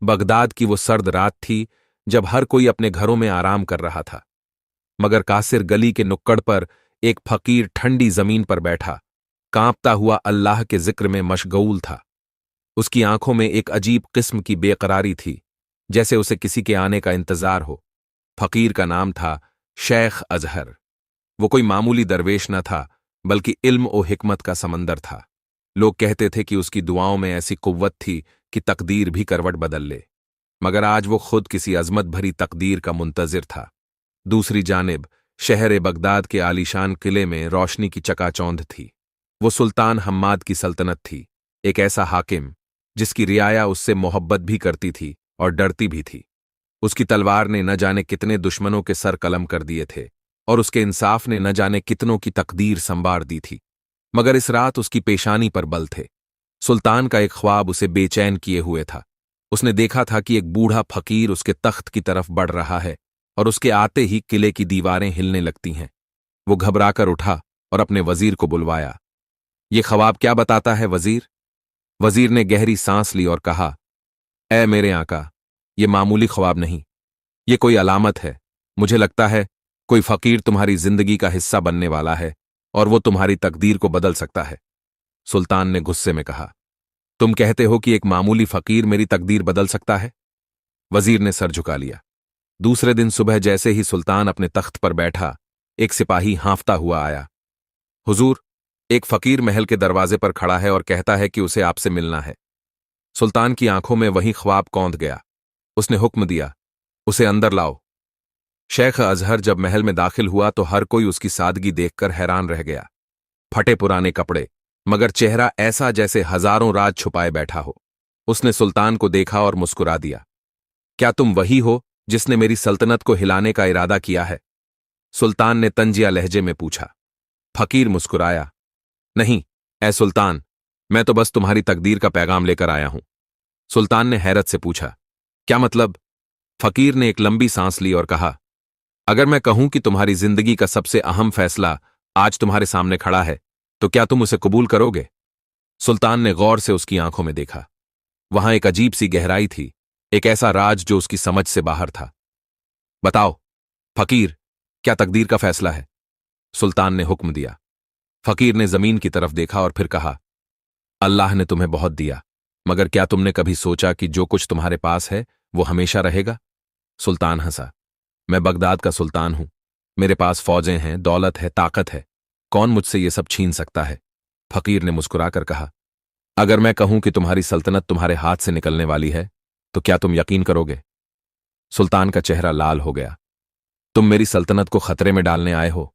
Baghdad की वो सर्द रात थी जब हर कोई अपने घरों में आराम कर रहा था, मगर कासिर गली के नुक्कड़ पर एक फकीर ठंडी जमीन पर बैठा कांपता हुआ अल्लाह के जिक्र में मशगूल था। उसकी आंखों में एक अजीब किस्म की बेकरारी थी, जैसे उसे किसी के आने का इंतजार हो। फकीर का नाम था शेख अजहर। वो कोई मामूली दरवेश न था, बल्कि इल्म और हिकमत का समंदर था। लोग कहते थे कि उसकी दुआओं में ऐसी कुव्वत थी कि तकदीर भी करवट बदल ले, मगर आज वो खुद किसी अजमत भरी तकदीर का मुंतजिर था। दूसरी जानिब शहर बगदाद के आलीशान किले में रोशनी की चकाचौंध थी। वो सुल्तान हम्माद की सल्तनत थी, एक ऐसा हाकिम जिसकी रियाया उससे मोहब्बत भी करती थी और डरती भी थी। उसकी तलवार ने न जाने कितने दुश्मनों के सर कलम कर दिए थे और उसके इंसाफ ने न जाने कितनों की तकदीर संवार दी थी, मगर इस रात उसकी पेशानी पर बल थे। सुल्तान का एक ख्वाब उसे बेचैन किए हुए था। उसने देखा था कि एक बूढ़ा फकीर उसके तख्त की तरफ बढ़ रहा है और उसके आते ही किले की दीवारें हिलने लगती हैं। वो घबराकर उठा और अपने वजीर को बुलवाया। ये ख्वाब क्या बताता है वजीर? वजीर ने गहरी सांस ली और कहा, ऐ मेरे आका, ये मामूली ख्वाब नहीं, ये कोई अलामत है। मुझे लगता है कोई फकीर तुम्हारी जिंदगी का हिस्सा बनने वाला है और वो तुम्हारी तकदीर को बदल सकता है। सुल्तान ने गुस्से में कहा, तुम कहते हो कि एक मामूली फकीर मेरी तकदीर बदल सकता है? वजीर ने सर झुका लिया। दूसरे दिन सुबह जैसे ही सुल्तान अपने तख्त पर बैठा, एक सिपाही हाँफता हुआ आया। हुजूर, एक फकीर महल के दरवाजे पर खड़ा है और कहता है कि उसे आपसे मिलना है। सुल्तान की आंखों में वही ख्वाब कौंध गया। उसने हुक्म दिया, उसे अंदर लाओ। शेख अजहर जब महल में दाखिल हुआ तो हर कोई उसकी सादगी देखकर हैरान रह गया। फटे पुराने कपड़े, मगर चेहरा ऐसा जैसे हजारों राज छुपाए बैठा हो। उसने सुल्तान को देखा और मुस्कुरा दिया। क्या तुम वही हो जिसने मेरी सल्तनत को हिलाने का इरादा किया है? सुल्तान ने तंजिया लहजे में पूछा। फकीर मुस्कुराया, नहीं ऐ सुल्तान, मैं तो बस तुम्हारी तकदीर का पैगाम लेकर आया हूं। सुल्तान ने हैरत से पूछा, क्या मतलब? फकीर ने एक लंबी सांस ली और कहा, अगर मैं कहूं कि तुम्हारी जिंदगी का सबसे अहम फैसला आज तुम्हारे सामने खड़ा है, तो क्या तुम उसे कबूल करोगे? सुल्तान ने गौर से उसकी आंखों में देखा। वहां एक अजीब सी गहराई थी, एक ऐसा राज जो उसकी समझ से बाहर था। बताओ फकीर, क्या तकदीर का फैसला है? सुल्तान ने हुक्म दिया। फकीर ने जमीन की तरफ देखा और फिर कहा, अल्लाह ने तुम्हें बहुत दिया, मगर क्या तुमने कभी सोचा कि जो कुछ तुम्हारे पास है वो हमेशा रहेगा? सुल्तान हंसा, मैं बगदाद का सुल्तान हूं, मेरे पास फौजें हैं, दौलत है, ताकत है, कौन मुझसे ये सब छीन सकता है? फकीर ने मुस्कुराकर कहा, अगर मैं कहूं कि तुम्हारी सल्तनत तुम्हारे हाथ से निकलने वाली है, तो क्या तुम यकीन करोगे? सुल्तान का चेहरा लाल हो गया। तुम मेरी सल्तनत को खतरे में डालने आए हो?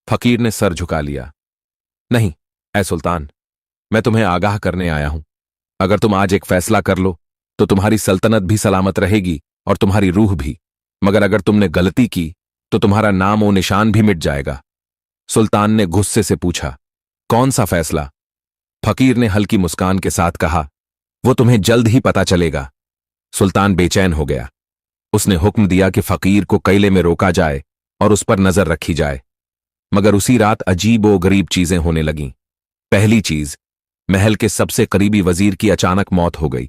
फकीर ने सर झुका लिया। नहीं ऐ सुल्तान, मैं तुम्हें आगाह करने आया हूं। अगर तुम आज एक फैसला कर लो तो तुम्हारी सल्तनत भी सलामत रहेगी और तुम्हारी रूह भी, मगर अगर तुमने गलती की तो तुम्हारा नाम और निशान भी मिट जाएगा। सुल्तान ने गुस्से से पूछा, कौन सा फैसला? फकीर ने हल्की मुस्कान के साथ कहा, वो तुम्हें जल्द ही पता चलेगा। सुल्तान बेचैन हो गया। उसने हुक्म दिया कि फकीर को कैले में रोका जाए और उस पर नजर रखी जाए। मगर उसी रात अजीब व गरीब चीजें होने लगीं। पहली चीज, महल के सबसे करीबी वजीर की अचानक मौत हो गई।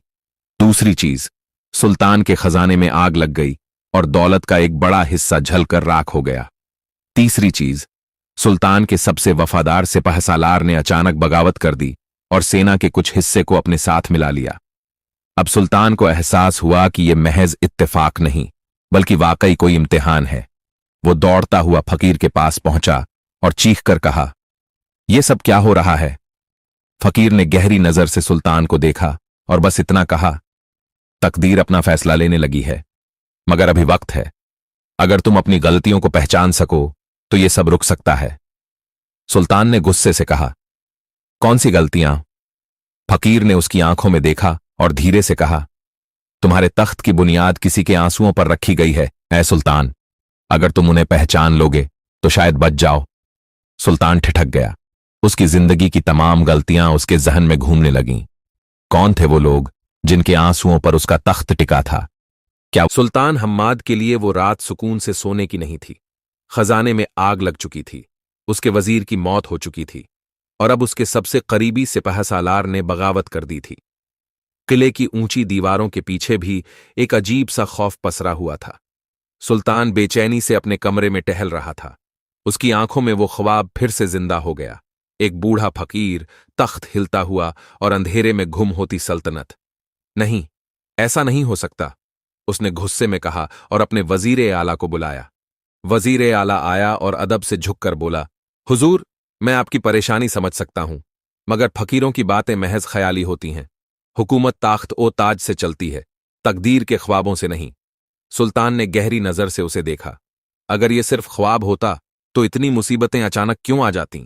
दूसरी चीज, सुल्तान के खजाने में आग लग गई और दौलत का एक बड़ा हिस्सा जलकर राख हो गया। तीसरी चीज, सुल्तान के सबसे वफादार सिपहसालार ने अचानक बगावत कर दी और सेना के कुछ हिस्से को अपने साथ मिला लिया। अब सुल्तान को एहसास हुआ कि यह महज इत्तेफाक नहीं, बल्कि वाकई कोई इम्तिहान है। वो दौड़ता हुआ फकीर के पास पहुंचा और चीख कर कहा, यह सब क्या हो रहा है? फकीर ने गहरी नजर से सुल्तान को देखा और बस इतना कहा, तकदीर अपना फैसला लेने लगी है, मगर अभी वक्त है। अगर तुम अपनी गलतियों को पहचान सको तो यह सब रुक सकता है। सुल्तान ने गुस्से से कहा, कौन सी गलतियां? फकीर ने उसकी आंखों में देखा और धीरे से कहा, तुम्हारे तख्त की बुनियाद किसी के आंसुओं पर रखी गई है ऐ सुल्तान। अगर तुम उन्हें पहचान लोगे तो शायद बच जाओ। सुल्तान ठिठक गया। उसकी जिंदगी की तमाम गलतियां उसके जहन में घूमने लगीं। कौन थे वो लोग जिनके आंसुओं पर उसका तख्त टिका था? क्या सुल्तान हम्माद के लिए वो रात सुकून से सोने की नहीं थी? खजाने में आग लग चुकी थी, उसके वजीर की मौत हो चुकी थी और अब उसके सबसे करीबी सिपहसालार ने बगावत कर दी थी। किले की ऊंची दीवारों के पीछे भी एक अजीब सा खौफ पसरा हुआ था। सुल्तान बेचैनी से अपने कमरे में टहल रहा था। उसकी आंखों में वो ख्वाब फिर से जिंदा हो गया। एक बूढ़ा फकीर, तख्त हिलता हुआ और अंधेरे में गुम होती सल्तनत। नहीं, ऐसा नहीं हो सकता, उसने गुस्से में कहा और अपने वजीर आला को बुलाया। वजीर आला आया और अदब से झुककर बोला, हुजूर, मैं आपकी परेशानी समझ सकता हूं, मगर फकीरों की बातें महज ख्याली होती हैं। हुकूमत ताख्त ओ ताज से चलती है, तकदीर के ख्वाबों से नहीं। सुल्तान ने गहरी नजर से उसे देखा। अगर ये सिर्फ ख्वाब होता तो इतनी मुसीबतें अचानक क्यों आ जातीं?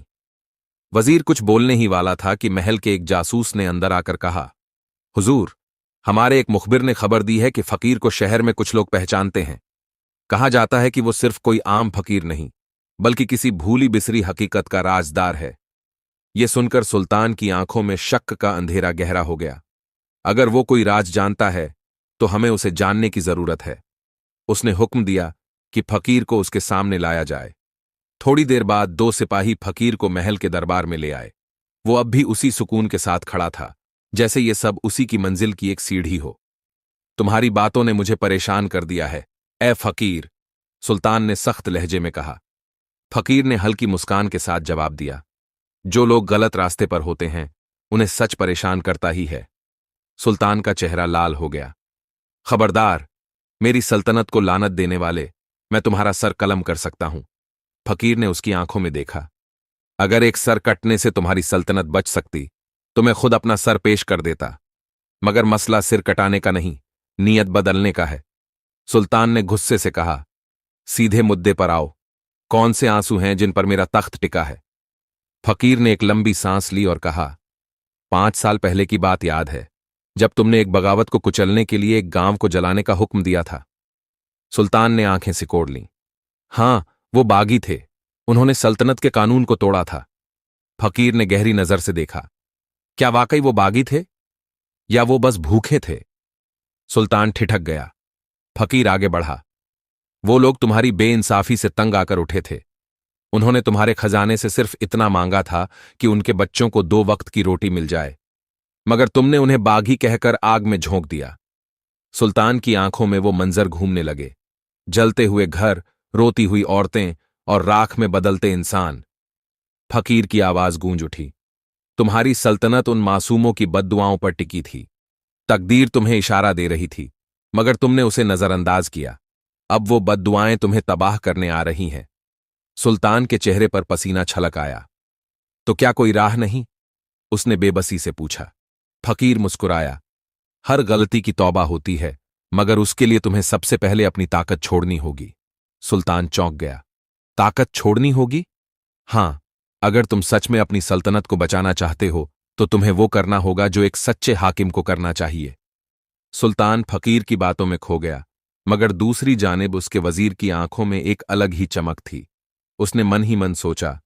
वजीर कुछ बोलने ही वाला था कि महल के एक जासूस ने अंदर आकर कहा, हुजूर, हमारे एक मुखबिर ने खबर दी है कि फकीर को शहर में कुछ लोग पहचानते हैं। कहा जाता है कि वो सिर्फ कोई आम फकीर नहीं, बल्कि किसी भूली बिसरी हकीकत का राजदार है। ये सुनकर सुल्तान की आंखों में शक का अंधेरा गहरा हो गया। अगर वो कोई राज जानता है तो हमें उसे जानने की जरूरत है। उसने हुक्म दिया कि फकीर को उसके सामने लाया जाए। थोड़ी देर बाद 2 सिपाही फकीर को महल के दरबार में ले आए। वो अब भी उसी सुकून के साथ खड़ा था, जैसे ये सब उसी की मंजिल की एक सीढ़ी हो। तुम्हारी बातों ने मुझे परेशान कर दिया है, ए फकीर, सुल्तान ने सख्त लहजे में कहा। फकीर ने हल्की मुस्कान के साथ जवाब दिया, जो लोग गलत रास्ते पर होते हैं उन्हें सच परेशान करता ही है। सुल्तान का चेहरा लाल हो गया। खबरदार, मेरी सल्तनत को लानत देने वाले, मैं तुम्हारा सर कलम कर सकता हूं। फकीर ने उसकी आंखों में देखा। अगर एक सर कटने से तुम्हारी सल्तनत बच सकती तो मैं खुद अपना सर पेश कर देता, मगर मसला सिर कटाने का नहीं, नीयत बदलने का है। सुल्तान ने गुस्से से कहा, सीधे मुद्दे पर आओ, कौन से आंसू हैं जिन पर मेरा तख्त टिका है? फकीर ने एक लंबी सांस ली और कहा, 5 साल पहले की बात याद है, जब तुमने एक बगावत को कुचलने के लिए एक गांव को जलाने का हुक्म दिया था। सुल्तान ने आंखें सिकोड़ लीं। हां, वो बागी थे, उन्होंने सल्तनत के कानून को तोड़ा था। फकीर ने गहरी नजर से देखा। क्या वाकई वो बागी थे या वो बस भूखे थे? सुल्तान ठिठक गया। फकीर आगे बढ़ा, वो लोग तुम्हारी बेइंसाफी से तंग आकर उठे थे। उन्होंने तुम्हारे खजाने से सिर्फ इतना मांगा था कि उनके बच्चों को 2 वक्त की रोटी मिल जाए, मगर तुमने उन्हें बागी कहकर आग में झोंक दिया। सुल्तान की आंखों में वो मंजर घूमने लगे, जलते हुए घर, रोती हुई औरतें और राख में बदलते इंसान। फकीर की आवाज गूंज उठी, तुम्हारी सल्तनत उन मासूमों की बद्दुआओं पर टिकी थी। तकदीर तुम्हें इशारा दे रही थी, मगर तुमने उसे नजरअंदाज किया। अब वो बद्दुआएं तुम्हें तबाह करने आ रही हैं। सुल्तान के चेहरे पर पसीना छलक आया। तो क्या कोई राह नहीं? उसने बेबसी से पूछा। फकीर मुस्कुराया, हर गलती की तौबा होती है, मगर उसके लिए तुम्हें सबसे पहले अपनी ताकत छोड़नी होगी। सुल्तान चौंक गया। ताकत छोड़नी होगी? हां, अगर तुम सच में अपनी सल्तनत को बचाना चाहते हो तो तुम्हें वो करना होगा जो एक सच्चे हाकिम को करना चाहिए। सुल्तान फकीर की बातों में खो गया, मगर दूसरी जानिब उसके वजीर की आंखों में एक अलग ही चमक थी। उसने मन ही मन सोचा,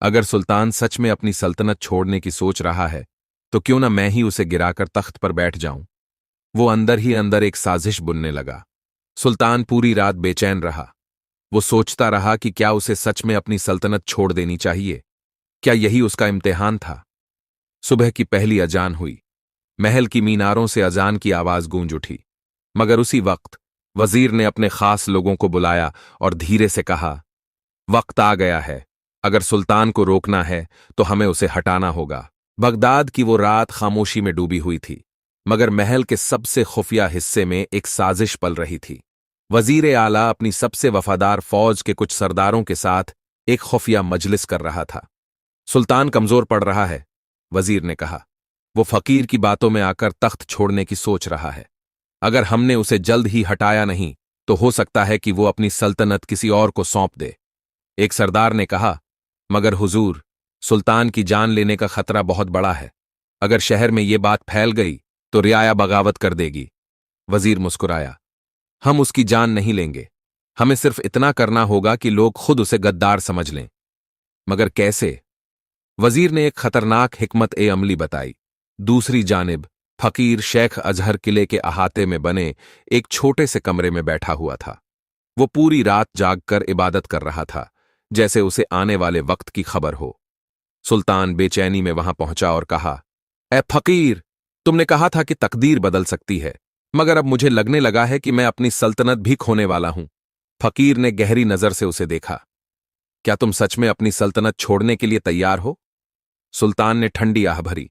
अगर सुल्तान सच में अपनी सल्तनत छोड़ने की सोच रहा है तो क्यों ना मैं ही उसे गिराकर तख्त पर बैठ जाऊं। वो अंदर ही अंदर एक साजिश बुनने लगा। सुल्तान पूरी रात बेचैन रहा। वो सोचता रहा कि क्या उसे सच में अपनी सल्तनत छोड़ देनी चाहिए। क्या यही उसका इम्तिहान था? सुबह की पहली अजान हुई। महल की मीनारों से अजान की आवाज गूंज उठी, मगर उसी वक्त वजीर ने अपने खास लोगों को बुलाया और धीरे से कहा, वक्त आ गया है। अगर सुल्तान को रोकना है तो हमें उसे हटाना होगा। बगदाद की वो रात खामोशी में डूबी हुई थी, मगर महल के सबसे खुफिया हिस्से में एक साजिश पल रही थी। वजीर आला अपनी सबसे वफादार फौज के कुछ सरदारों के साथ एक खुफिया मजलिस कर रहा था। सुल्तान कमजोर पड़ रहा है, वजीर ने कहा। वो फकीर की बातों में आकर तख्त छोड़ने की सोच रहा है। अगर हमने उसे जल्द ही हटाया नहीं तो हो सकता है कि वो अपनी सल्तनत किसी और को सौंप दे। एक सरदार ने कहा, मगर हुजूर, सुल्तान की जान लेने का खतरा बहुत बड़ा है। अगर शहर में ये बात फैल गई तो रियाया बगावत कर देगी। वजीर मुस्कुराया, हम उसकी जान नहीं लेंगे। हमें सिर्फ इतना करना होगा कि लोग खुद उसे गद्दार समझ लें। मगर कैसे? वजीर ने एक खतरनाक हिकमत ए अमली बताई। दूसरी जानिब फकीर शेख अजहर किले के अहाते में बने एक छोटे से कमरे में बैठा हुआ था। वो पूरी रात जागकर इबादत कर रहा था, जैसे उसे आने वाले वक्त की खबर हो। सुल्तान बेचैनी में वहां पहुंचा और कहा, ए फकीर, तुमने कहा था कि तकदीर बदल सकती है, मगर अब मुझे लगने लगा है कि मैं अपनी सल्तनत भी खोने वाला हूं। फकीर ने गहरी नजर से उसे देखा। क्या तुम सच में अपनी सल्तनत छोड़ने के लिए तैयार हो? सुल्तान ने ठंडी आह भरी।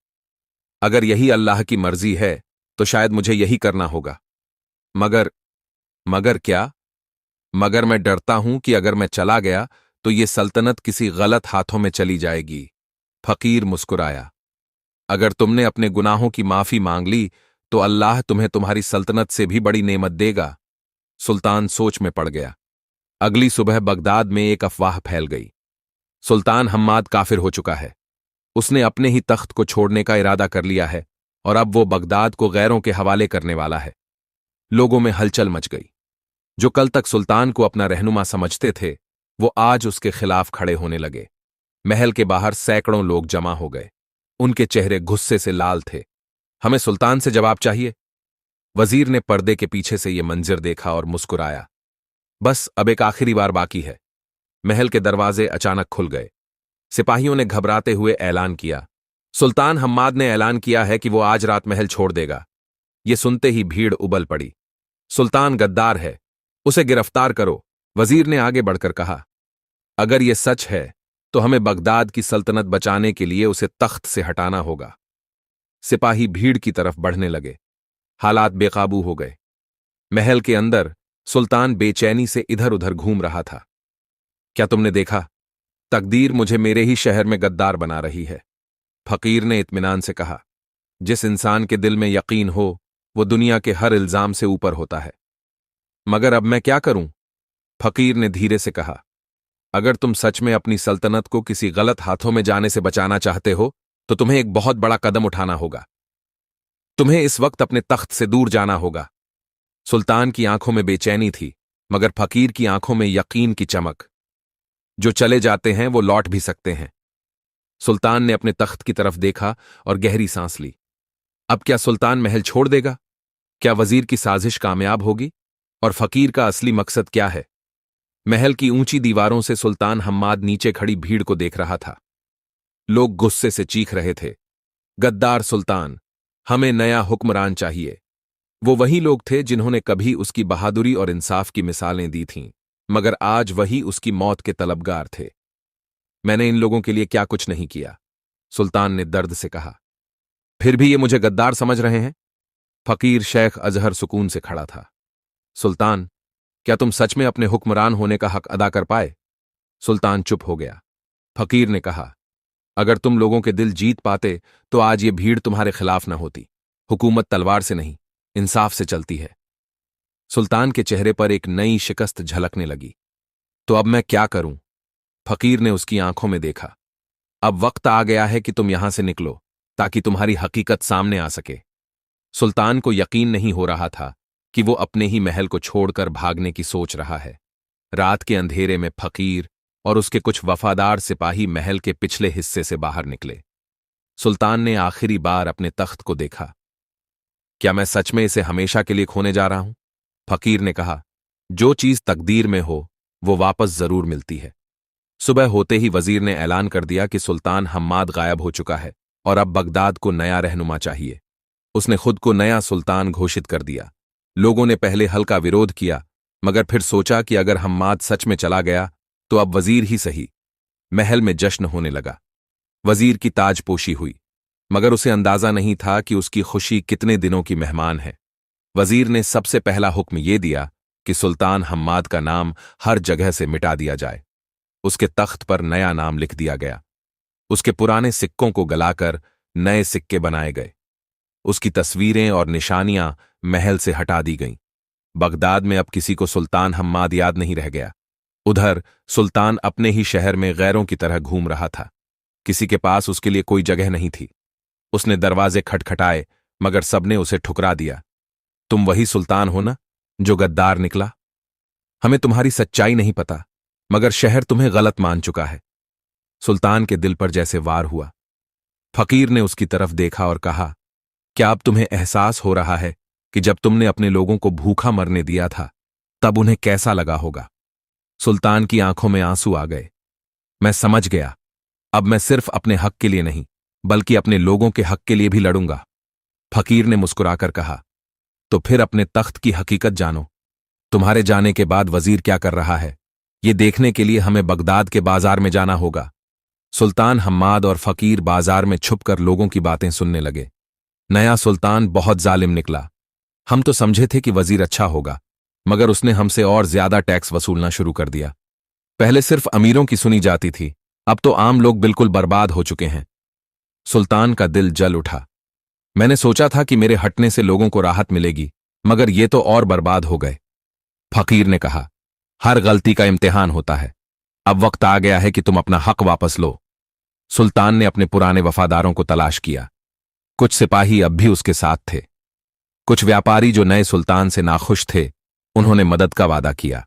अगर यही अल्लाह की मर्जी है तो शायद मुझे यही करना होगा। मगर मगर क्या? मगर मैं डरता हूं कि अगर मैं चला गया तो ये सल्तनत किसी गलत हाथों में चली जाएगी। फकीर मुस्कुराया। अगर तुमने अपने गुनाहों की माफी मांग ली तो अल्लाह तुम्हें तुम्हारी सल्तनत से भी बड़ी नेमत देगा। सुल्तान सोच में पड़ गया। अगली सुबह बगदाद में एक अफवाह फैल गई। सुल्तान हम्माद काफिर हो चुका है। उसने अपने ही तख्त को छोड़ने का इरादा कर लिया है और अब वो बगदाद को गैरों के हवाले करने वाला है। लोगों में हलचल मच गई। जो कल तक सुल्तान को अपना रहनुमा समझते थे, वो आज उसके खिलाफ खड़े होने लगे। महल के बाहर सैकड़ों लोग जमा हो गए। उनके चेहरे गुस्से से लाल थे। हमें सुल्तान से जवाब चाहिए। वजीर ने पर्दे के पीछे से ये मंजर देखा और मुस्कुराया। बस अब एक आखिरी बार बाकी है। महल के दरवाजे अचानक खुल गए। सिपाहियों ने घबराते हुए ऐलान किया, सुल्तान हम्माद ने ऐलान किया है कि वो आज रात महल छोड़ देगा। ये सुनते ही भीड़ उबल पड़ी। सुल्तान गद्दार है, उसे गिरफ्तार करो। वजीर ने आगे बढ़कर कहा, अगर ये सच है तो हमें बगदाद की सल्तनत बचाने के लिए उसे तख्त से हटाना होगा। सिपाही भीड़ की तरफ बढ़ने लगे। हालात बेकाबू हो गए। महल के अंदर सुल्तान बेचैनी से इधर उधर घूम रहा था। क्या तुमने देखा? तकदीर मुझे मेरे ही शहर में गद्दार बना रही है। फकीर ने इत्मीनान से कहा, जिस इंसान के दिल में यकीन हो वो दुनिया के हर इल्जाम से ऊपर होता है। मगर अब मैं क्या करूं? फकीर ने धीरे से कहा, अगर तुम सच में अपनी सल्तनत को किसी गलत हाथों में जाने से बचाना चाहते हो तो तुम्हें एक बहुत बड़ा कदम उठाना होगा। तुम्हें इस वक्त अपने तख्त से दूर जाना होगा। सुल्तान की आंखों में बेचैनी थी, मगर फकीर की आंखों में यकीन की चमक। जो चले जाते हैं वो लौट भी सकते हैं। सुल्तान ने अपने तख्त की तरफ देखा और गहरी सांस ली। अब क्या सुल्तान महल छोड़ देगा? क्या वजीर की साजिश कामयाब होगी? और फकीर का असली मकसद क्या है? महल की ऊंची दीवारों से सुल्तान हम्माद नीचे खड़ी भीड़ को देख रहा था। लोग गुस्से से चीख रहे थे, गद्दार सुल्तान, हमें नया हुक्मरान चाहिए। वो वही लोग थे जिन्होंने कभी उसकी बहादुरी और इंसाफ की मिसालें दी थीं, मगर आज वही उसकी मौत के तलबगार थे। मैंने इन लोगों के लिए क्या कुछ नहीं किया, सुल्तान ने दर्द से कहा। फिर भी ये मुझे गद्दार समझ रहे हैं? फकीर शेख अजहर सुकून से खड़ा था। सुल्तान, क्या तुम सच में अपने हुक्मरान होने का हक अदा कर पाए? सुल्तान चुप हो गया। फकीर ने कहा, अगर तुम लोगों के दिल जीत पाते तो आज ये भीड़ तुम्हारे खिलाफ न होती। हुकूमत तलवार से नहीं, इंसाफ से चलती है। सुल्तान के चेहरे पर एक नई शिकस्त झलकने लगी। तो अब मैं क्या करूं? फकीर ने उसकी आंखों में देखा। अब वक्त आ गया है कि तुम यहां से निकलो, ताकि तुम्हारी हकीकत सामने आ सके। सुल्तान को यकीन नहीं हो रहा था कि वो अपने ही महल को छोड़कर भागने की सोच रहा है। रात के अंधेरे में फकीर और उसके कुछ वफादार सिपाही महल के पिछले हिस्से से बाहर निकले। सुल्तान ने आखिरी बार अपने तख्त को देखा। क्या मैं सच में इसे हमेशा के लिए खोने जा रहा हूं? फकीर ने कहा, जो चीज तकदीर में हो वो वापस जरूर मिलती है। सुबह होते ही वजीर ने ऐलान कर दिया कि सुल्तान हम्माद गायब हो चुका है और अब बगदाद को नया रहनुमा चाहिए। उसने खुद को नया सुल्तान घोषित कर दिया। लोगों ने पहले हल्का विरोध किया, मगर फिर सोचा कि अगर हम्माद सच में चला गया तो अब वजीर ही सही। महल में जश्न होने लगा। वजीर की ताजपोशी हुई, मगर उसे अंदाजा नहीं था कि उसकी खुशी कितने दिनों की मेहमान है। वजीर ने सबसे पहला हुक्म यह दिया कि सुल्तान हम्माद का नाम हर जगह से मिटा दिया जाए। उसके तख्त पर नया नाम लिख दिया गया। उसके पुराने सिक्कों को गलाकर नए सिक्के बनाए गए। उसकी तस्वीरें और निशानियां महल से हटा दी गईं। बगदाद में अब किसी को सुल्तान हम्माद याद नहीं रह गया। उधर सुल्तान अपने ही शहर में गैरों की तरह घूम रहा था। किसी के पास उसके लिए कोई जगह नहीं थी। उसने दरवाजे खटखटाए, मगर सबने उसे ठुकरा दिया। तुम वही सुल्तान हो ना जो गद्दार निकला? हमें तुम्हारी सच्चाई नहीं पता, मगर शहर तुम्हें गलत मान चुका है। सुल्तान के दिल पर जैसे वार हुआ। फकीर ने उसकी तरफ देखा और कहा, क्या अब तुम्हें एहसास हो रहा है कि जब तुमने अपने लोगों को भूखा मरने दिया था तब उन्हें कैसा लगा होगा? सुल्तान की आंखों में आंसू आ गए। मैं समझ गया। अब मैं सिर्फ अपने हक के लिए नहीं, बल्कि अपने लोगों के हक के लिए भी लड़ूंगा। फकीर ने मुस्कुराकर कहा, तो फिर अपने तख्त की हकीकत जानो। तुम्हारे जाने के बाद वजीर क्या कर रहा है, ये देखने के लिए हमें बगदाद के बाजार में जाना होगा। सुल्तान हम्माद और फकीर बाजार में छुपकर लोगों की बातें सुनने लगे। नया सुल्तान बहुत जालिम निकला। हम तो समझे थे कि वजीर अच्छा होगा, मगर उसने हमसे और ज्यादा टैक्स वसूलना शुरू कर दिया। पहले सिर्फ अमीरों की सुनी जाती थी, अब तो आम लोग बिल्कुल बर्बाद हो चुके हैं। सुल्तान का दिल जल उठा। मैंने सोचा था कि मेरे हटने से लोगों को राहत मिलेगी, मगर ये तो और बर्बाद हो गए। फकीर ने कहा, हर गलती का इम्तिहान होता है। अब वक्त आ गया है कि तुम अपना हक वापस लो। सुल्तान ने अपने पुराने वफादारों को तलाश किया। कुछ सिपाही अब भी उसके साथ थे। कुछ व्यापारी जो नए सुल्तान से नाखुश थे, उन्होंने मदद का वादा किया।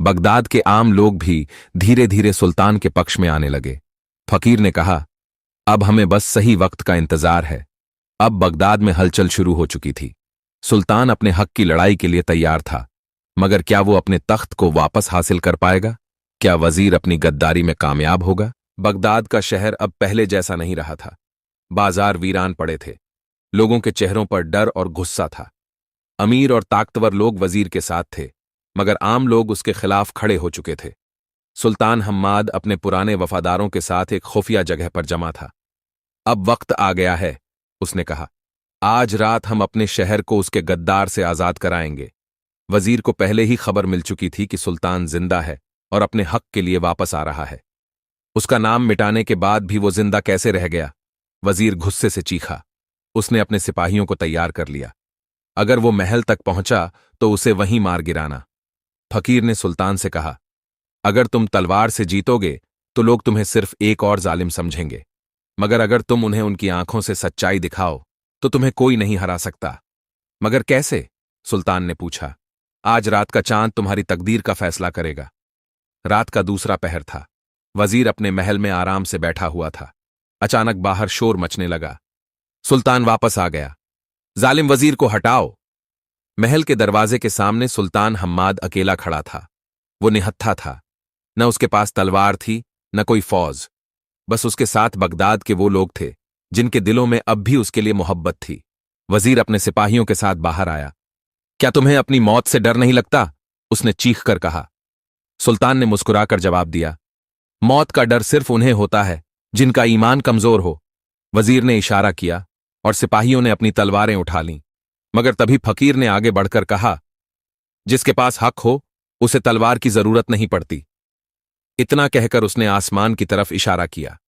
बगदाद के आम लोग भी धीरे धीरे सुल्तान के पक्ष में आने लगे। फकीर ने कहा, अब हमें बस सही वक्त का इंतजार है। अब बगदाद में हलचल शुरू हो चुकी थी। सुल्तान अपने हक की लड़ाई के लिए तैयार था, मगर क्या वो अपने तख्त को वापस हासिल कर पाएगा? क्या वजीर अपनी गद्दारी में कामयाब होगा? बगदाद का शहर अब पहले जैसा नहीं रहा था। बाजार वीरान पड़े थे। लोगों के चेहरों पर डर और गुस्सा था। अमीर और ताकतवर लोग वजीर के साथ थे, मगर आम लोग उसके खिलाफ खड़े हो चुके थे। सुल्तान हम्माद अपने पुराने वफादारों के साथ एक खुफिया जगह पर जमा था। अब वक्त आ गया है, उसने कहा। आज रात हम अपने शहर को उसके गद्दार से आजाद कराएंगे। वजीर को पहले ही खबर मिल चुकी थी कि सुल्तान जिंदा है और अपने हक के लिए वापस आ रहा है। उसका नाम मिटाने के बाद भी वो जिंदा कैसे रह गया? वजीर गुस्से से चीखा। उसने अपने सिपाहियों को तैयार कर लिया। अगर वो महल तक पहुंचा तो उसे वहीं मार गिराना। फकीर ने सुल्तान से कहा, अगर तुम तलवार से जीतोगे तो लोग तुम्हें सिर्फ एक और जालिम समझेंगे, मगर अगर तुम उन्हें उनकी आंखों से सच्चाई दिखाओ तो तुम्हें कोई नहीं हरा सकता। मगर कैसे? सुल्तान ने पूछा। आज रात का चांद तुम्हारी तकदीर का फैसला करेगा। रात का दूसरा पहर था। वजीर अपने महल में आराम से बैठा हुआ था। अचानक बाहर शोर मचने लगा। सुल्तान वापस आ गया। जालिम वजीर को हटाओ। महल के दरवाजे के सामने सुल्तान हम्माद अकेला खड़ा था। वो निहत्था था। न उसके पास तलवार थी, न कोई फौज। बस उसके साथ बगदाद के वो लोग थे जिनके दिलों में अब भी उसके लिए मोहब्बत थी। वजीर अपने सिपाहियों के साथ बाहर आया। क्या तुम्हें अपनी मौत से डर नहीं लगता? उसने चीख कर कहा। सुल्तान ने मुस्कुराकर जवाब दिया, मौत का डर सिर्फ उन्हें होता है जिनका ईमान कमजोर हो। वजीर ने इशारा किया और सिपाहियों ने अपनी तलवारें उठा लीं। मगर तभी फकीर ने आगे बढ़कर कहा, जिसके पास हक हो उसे तलवार की जरूरत नहीं पड़ती। इतना कहकर उसने आसमान की तरफ इशारा किया।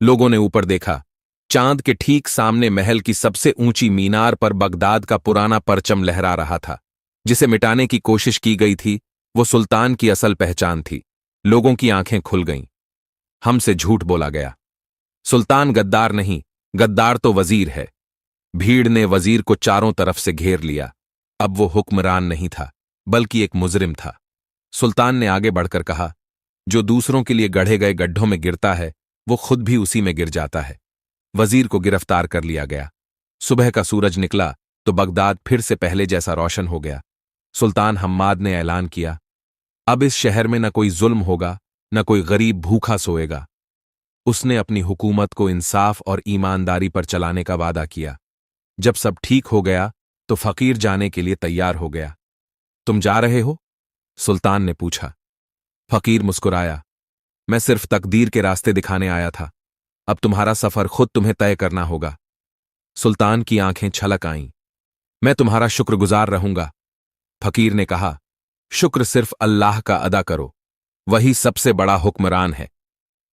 लोगों ने ऊपर देखा। चांद के ठीक सामने महल की सबसे ऊंची मीनार पर बगदाद का पुराना परचम लहरा रहा था। जिसे मिटाने की कोशिश की गई थी वो सुल्तान की असल पहचान थी। लोगों की आंखें खुल गईं। हमसे झूठ बोला गया। सुल्तान गद्दार नहीं, गद्दार तो वजीर है। भीड़ ने वजीर को चारों तरफ से घेर लिया। अब वो हुक्मरान नहीं था, बल्कि एक मुजरिम था। सुल्तान ने आगे बढ़कर कहा, जो दूसरों के लिए गढ़े गए गड्ढों में गिरता है वो खुद भी उसी में गिर जाता है। वजीर को गिरफ्तार कर लिया गया। सुबह का सूरज निकला तो बगदाद फिर से पहले जैसा रोशन हो गया। सुल्तान हम्माद ने ऐलान किया, अब इस शहर में न कोई जुल्म होगा, न कोई गरीब भूखा सोएगा। उसने अपनी हुकूमत को इंसाफ और ईमानदारी पर चलाने का वादा किया। जब सब ठीक हो गया तो फकीर जाने के लिए तैयार हो गया। तुम जा रहे हो? सुल्तान ने पूछा। फकीर मुस्कुराया, मैं सिर्फ तकदीर के रास्ते दिखाने आया था। अब तुम्हारा सफर खुद तुम्हें तय करना होगा। सुल्तान की आंखें छलक आईं। मैं तुम्हारा शुक्रगुजार रहूंगा। फकीर ने कहा, शुक्र सिर्फ अल्लाह का अदा करो, वही सबसे बड़ा हुक्मरान है।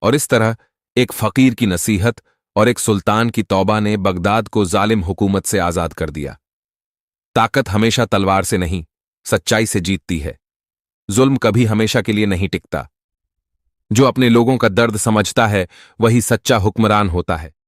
और इस तरह एक फकीर की नसीहत और एक सुल्तान की तौबा ने बगदाद को जालिम हुकूमत से आजाद कर दिया। ताकत हमेशा तलवार से नहीं, सच्चाई से जीतती है। जुल्म कभी हमेशा के लिए नहीं टिकता। जो अपने लोगों का दर्द समझता है वही सच्चा हुक्मरान होता है।